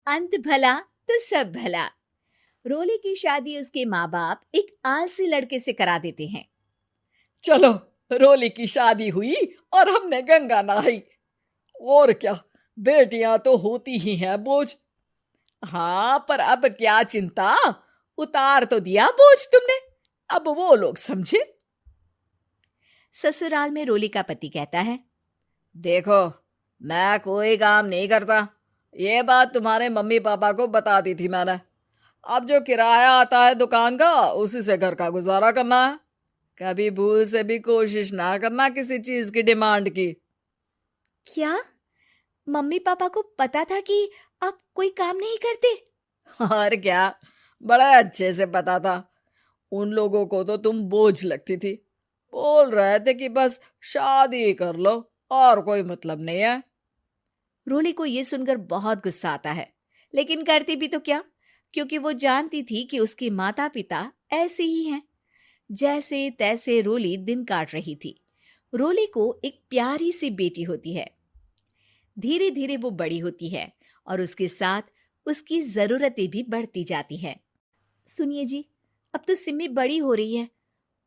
अंत भला तो सब भला। रोली की शादी उसके माँ बाप एक आलसी लड़के से करा देते हैं। चलो, रोली की शादी हुई और हमने गंगा नहाई। और क्या, बेटियां तो होती ही हैं बोझ। हाँ, पर अब क्या चिंता, उतार तो दिया बोझ तुमने, अब वो लोग समझे। ससुराल में रोली का पति कहता है, देखो, मैं कोई काम नहीं करता, ये बात तुम्हारे मम्मी पापा को बता दी थी मैंने। अब जो किराया आता है दुकान का, उसी से घर का गुजारा करना है। कभी भूल से भी कोशिश ना करना किसी चीज की डिमांड की। क्या मम्मी पापा को पता था कि आप कोई काम नहीं करते? और क्या, बड़ा अच्छे से पता था। उन लोगों को तो तुम बोझ लगती थी, बोल रहे थे कि बस शादी कर लो और कोई मतलब नहीं है। रोली को यह सुनकर बहुत गुस्सा आता है, लेकिन करती भी तो क्या, क्योंकि वो जानती थी कि उसके माता पिता ऐसे ही हैं। जैसे तैसे रोली दिन काट रही थी। रोली को एक प्यारी सी बेटी होती है। धीरे धीरे वो बड़ी होती है और उसके साथ उसकी जरूरतें भी बढ़ती जाती हैं। सुनिए जी, अब तो सिमी बड़ी हो रही है,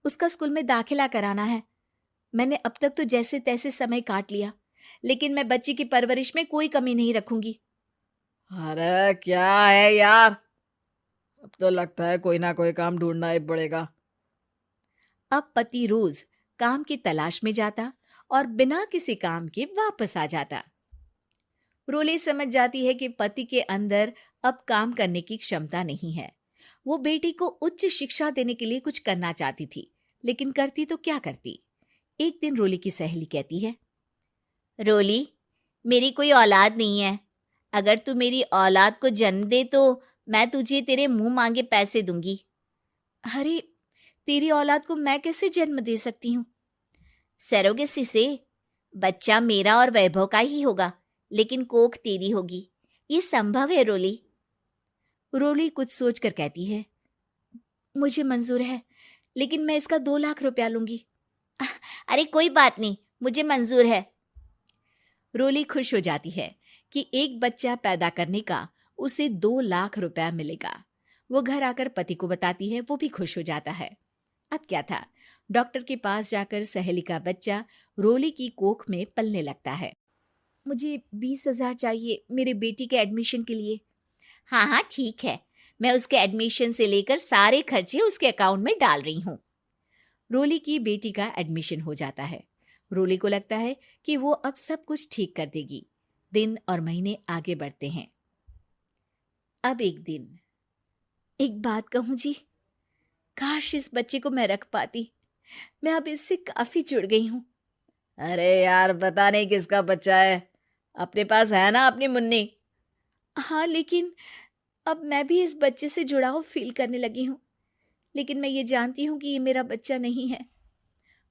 उसका स्कूल में दाखिला कराना है। मैंने अब तक तो जैसे तैसे समय काट लिया, लेकिन मैं बच्ची की परवरिश में कोई कमी नहीं रखूंगी। अरे क्या है यार, अब तो लगता है कोई ना कोई काम ढूंढना ही पड़ेगा। अब पति रोज काम की तलाश में जाता और बिना किसी काम के वापस आ जाता। रोली समझ जाती है कि पति के अंदर अब काम करने की क्षमता नहीं है। वो बेटी को उच्च शिक्षा देने के लिए कुछ करना चाहती थी, लेकिन करती तो क्या करती। एक दिन रोली की सहेली कहती है, रोली, मेरी कोई औलाद नहीं है। अगर तू मेरी औलाद को जन्म दे तो मैं तुझे तेरे मुंह मांगे पैसे दूंगी। अरे, तेरी औलाद को मैं कैसे जन्म दे सकती हूँ? सरोगेसी से। बच्चा मेरा और वैभव का ही होगा, लेकिन कोख तेरी होगी। ये संभव है रोली। रोली कुछ सोचकर कहती है, मुझे मंजूर है, लेकिन मैं इसका 2 लाख रुपया लूंगी। अरे कोई बात नहीं, मुझे मंजूर है। रोली खुश हो जाती है कि एक बच्चा पैदा करने का उसे 2 लाख रुपया मिलेगा। वो घर आकर पति को बताती है, वो भी खुश हो जाता है। अब क्या था, डॉक्टर के पास जाकर सहेली का बच्चा रोली की कोख में पलने लगता है। मुझे 20,000 चाहिए मेरे बेटी के एडमिशन के लिए। हाँ हाँ ठीक है, मैं उसके एडमिशन से लेकर सारे खर्चे उसके अकाउंट में डाल रही हूँ। रोली की बेटी का एडमिशन हो जाता है। रोली को लगता है कि वो अब सब कुछ ठीक कर देगी। दिन और महीने आगे बढ़ते हैं। अब एक दिन, एक बात कहूँ जी, काश इस बच्चे को मैं रख पाती। मैं अब इससे काफी जुड़ गई हूँ। अरे यार, पता नहीं किसका बच्चा है, अपने पास है ना अपनी मुन्नी। हाँ, लेकिन अब मैं भी इस बच्चे से जुड़ाव फील करने लगी हूँ। लेकिन मैं ये जानती हूँ कि ये मेरा बच्चा नहीं है।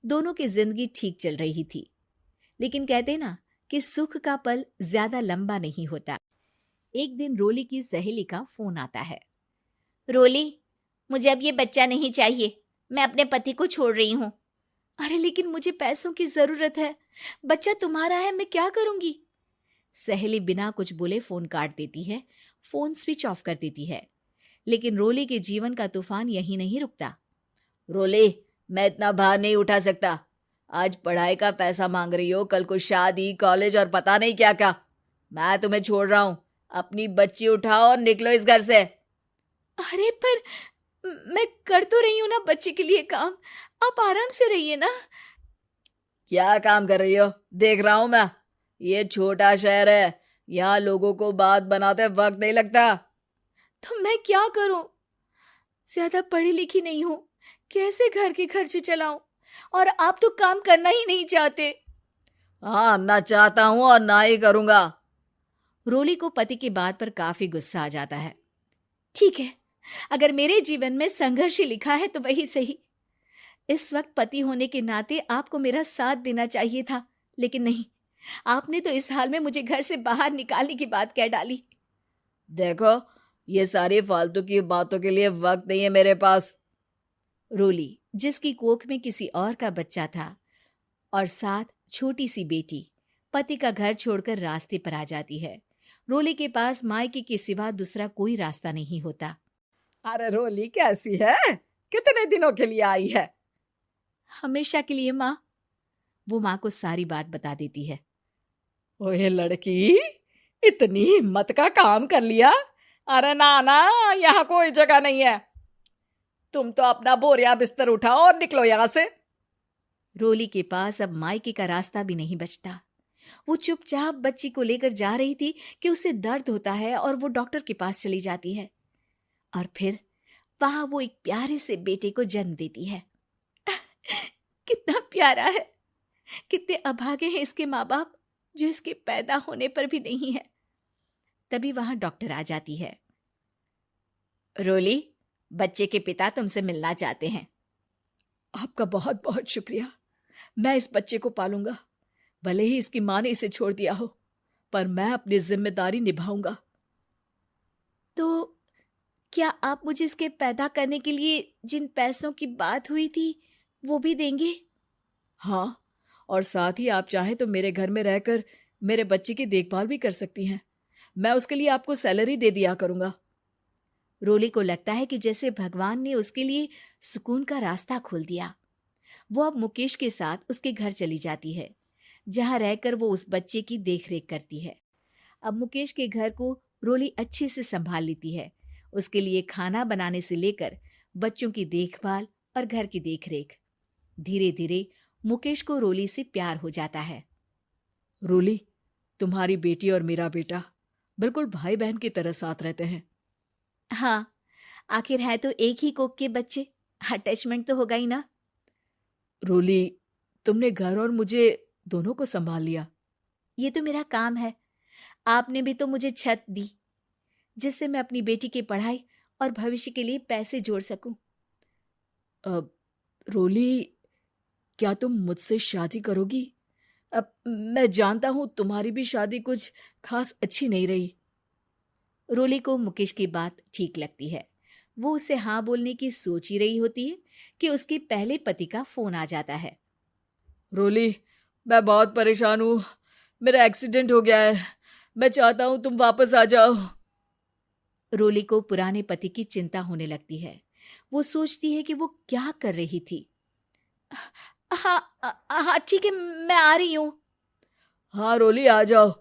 दोनों की जिंदगी ठीक चल रही थी, लेकिन कहते ना कि सुख का पल ज्यादा लंबा नहीं होता। एक दिन रोली की सहेली का फोन आता है। रोली, मुझे अब ये बच्चा नहीं चाहिए, मैं अपने पति को छोड़ रही हूँ। अरे लेकिन मुझे पैसों की जरूरत है, बच्चा तुम्हारा है, मैं क्या करूंगी? सहेली बिना कुछ बोले फोन काट देती है, फोन स्विच ऑफ कर देती है। लेकिन रोली के जीवन का तूफान यहीं नहीं रुकता। रोली, मैं इतना भार नहीं उठा सकता। आज पढ़ाई का पैसा मांग रही हो, कल को शादी, कॉलेज और पता नहीं क्या क्या। मैं तुम्हें छोड़ रहा हूँ, अपनी बच्ची उठाओ और निकलो इस घर से। अरे पर मैं कर तो रही हूं ना बच्चे के लिए काम, आप आराम से रहिए ना। क्या काम कर रही हो, देख रहा हूं मैं। ये छोटा शहर है, यहाँ लोगों को बात बनाते वक्त नहीं लगता। तो मैं क्या करूं? ज्यादा पढ़ी लिखी नहीं हूं, कैसे घर के खर्चे चलाऊं? और आप तो काम करना ही नहीं चाहते। हाँ, ना चाहता हूं और ना ही करूंगा। रोली को पति की बात पर काफी गुस्सा आ जाता है। ठीक है, अगर मेरे जीवन में संघर्ष ही लिखा है तो वही सही। इस वक्त पति होने के नाते आपको मेरा साथ देना चाहिए था, लेकिन नहीं, आपने तो इस हाल में मुझे घर से बाहर निकालने की बात कह डाली। देखो, ये सारी फालतू की बातों के लिए वक्त नहीं है मेरे पास। रोली, जिसकी कोख में किसी और का बच्चा था और साथ छोटी सी बेटी, पति का घर छोड़कर रास्ते पर आ जाती है। रोली के पास मायके के सिवा दूसरा कोई रास्ता नहीं होता। अरे रोली कैसी है? कितने दिनों के लिए आई है? हमेशा के लिए माँ। वो माँ को सारी बात बता देती है। ओए लड़की, इतनी हिम्मत का काम कर लिया। अरे ना ना, यहाँ कोई जगह नहीं है। तुम तो अपना बोरिया बिस्तर उठाओ और निकलो यहाँ से। रोली के पास अब मायके का रास्ता भी नहीं बचता। वो चुपचाप बच्ची को लेकर जा रही थी कि उसे दर्द होता है और वो डॉक्टर के पास चली जाती है और फिर वहां वो एक प्यारे से बेटे को जन्म देती है। कितना प्यारा है, कितने अभागे हैं इसके माँ बाप जो इसके पैदा होने पर भी नहीं है। तभी वहां डॉक्टर आ जाती है। रोली, बच्चे के पिता तुमसे मिलना चाहते हैं। आपका बहुत बहुत शुक्रिया। मैं इस बच्चे को पालूंगा, भले ही इसकी माँ ने इसे छोड़ दिया हो, पर मैं अपनी जिम्मेदारी निभाऊंगा। तो क्या आप मुझे इसके पैदा करने के लिए जिन पैसों की बात हुई थी वो भी देंगे? हाँ, और साथ ही आप चाहें तो मेरे घर में रहकर मेरे बच्चे की देखभाल भी कर सकती हैं। मैं उसके लिए आपको सैलरी दे दिया करूंगा। रोली को लगता है कि जैसे भगवान ने उसके लिए सुकून का रास्ता खोल दिया। वो अब मुकेश के साथ उसके घर चली जाती है, जहां रहकर वो उस बच्चे की देखरेख करती है। अब मुकेश के घर को रोली अच्छे से संभाल लेती है। उसके लिए खाना बनाने से लेकर बच्चों की देखभाल और घर की देखरेख। धीरे धीरे मुकेश को रोली से प्यार हो जाता है। रोली, तुम्हारी बेटी और मेरा बेटा बिल्कुल भाई बहन की तरह साथ रहते हैं। हाँ, आखिर है तो एक ही कोख के बच्चे, अटैचमेंट तो होगा ही ना। रोली, तुमने घर और मुझे दोनों को संभाल लिया। ये तो मेरा काम है। आपने भी तो मुझे छत दी जिससे मैं अपनी बेटी की पढ़ाई और भविष्य के लिए पैसे जोड़ सकूं। अब रोली, क्या तुम मुझसे शादी करोगी? अब मैं जानता हूं तुम्हारी भी शादी कुछ खास अच्छी नहीं रही। रोली को मुकेश की बात ठीक लगती है। वो उसे हाँ बोलने की सोच ही रही होती है कि उसके पहले पति का फोन आ जाता है। रोली, मैं बहुत परेशान हूँ। मेरा एक्सीडेंट हो गया है। मैं चाहता हूँ तुम वापस आ जाओ। रोली को पुराने पति की चिंता होने लगती है। वो सोचती है कि वो क्या कर रही थी। हाँ हाँ ठीक है, मैं आ रही हूँ। हाँ रोली, आ जाओ,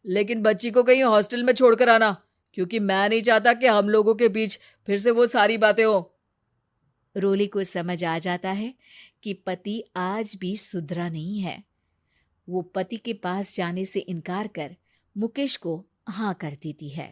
लेकिन बच्ची को कहीं हॉस्टल में छोड़कर आना, क्योंकि मैं नहीं चाहता कि हम लोगों के बीच फिर से वो सारी बातें हो। रोली को समझ आ जाता है कि पति आज भी सुधरा नहीं है। वो पति के पास जाने से इनकार कर मुकेश को हाँ कर देती है।